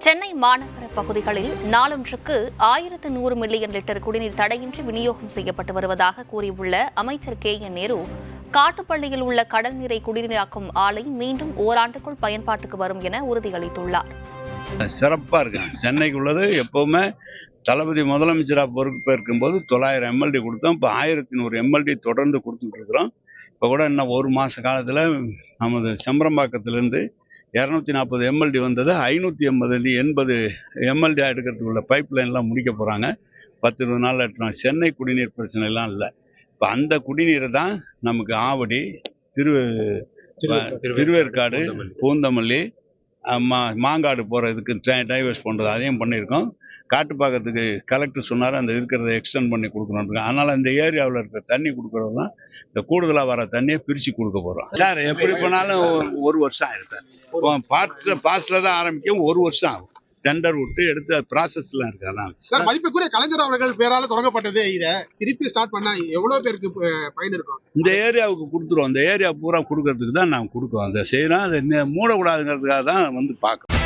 சென்னை மாநகர பகுதிகளில் நாளொன்றுக்கு 1100 மில்லியன் லிட்டர் குடிநீர் தடையின்றி விநியோகம் செய்யப்பட்டு வருவதாக கூறியுள்ள அமைச்சர் KN நேரு, காட்டுப்பள்ளியில் உள்ள கடல் நீரை குடிநீராக்கும் ஆலை மீண்டும் ஓராண்டுக்குள் பயன்பாட்டுக்கு வரும் என உறுதியளித்துள்ளார். சிறப்பா இருக்கு. சென்னைக்கு உள்ளது எப்பவுமே தளபதி முதலமைச்சராக பொறுப்பேற்கும் போது 900 MLD கொடுத்தோம். இப்போ 1100 MLD தொடர்ந்து கொடுத்துட்டு இருக்கிறோம். இப்போ கூட இன்னும் ஒரு மாச காலத்துல நமது செம்பரம்பாக்கத்திலிருந்து 240 MLD வந்தது. 580 MLD எடுக்கிறதுக்கு உள்ள பைப் லைன்லாம் முடிக்க போறாங்க. 10-20 நாள்ல எடுத்துருவாங்க. சென்னை குடிநீர் பிரச்சனை எல்லாம் இல்லை. இப்போ அந்த குடிநீரை தான் நமக்கு ஆவடி, திருவேற்காடு, பூந்தமல்லி, மாங்காடு போறதுக்கு டைவர்ஸ் பண்றது அதையும் பண்ணியிருக்கோம். காட்டுப்பாக்கத்துக்கு கலெக்டர் சொன்னார் அந்த இருக்கிறத எக்ஸ்டெண்ட் பண்ணி கொடுக்கணும். அதனால இந்த ஏரியாவில் இருக்கிற தண்ணி கொடுக்கறது தான் இந்த கூடுதலாக வர தண்ணியை பிரித்து கொடுக்க போகிறோம். சார் எப்படி பண்ணாலும் 1 வருஷம் ஆயிடும் சார். பாஸ்ல தான் ஆரம்பிக்கும். 1 வருஷம் ஆகும். டெண்டர் விட்டு எடுத்து ப்ராசஸ்லாம் இருக்கு. அதான் சார், மதிப்புக்குரிய கலைஞர் அவர்கள் பேரால தொடங்கப்பட்டது. இதை திருப்பி ஸ்டார்ட் பண்ணா எவ்வளவு பேருக்கு பயன் இருக்கும்? இந்த ஏரியாவுக்கு கொடுத்துருவோம். இந்த ஏரியா பூரா கொடுக்கறதுக்கு தான் நாங்கள் கொடுக்குறோம். அந்த செய்யறோம். அதை மூடக்கூடாதுங்கிறதுக்காக தான் வந்து பார்க்குறோம்.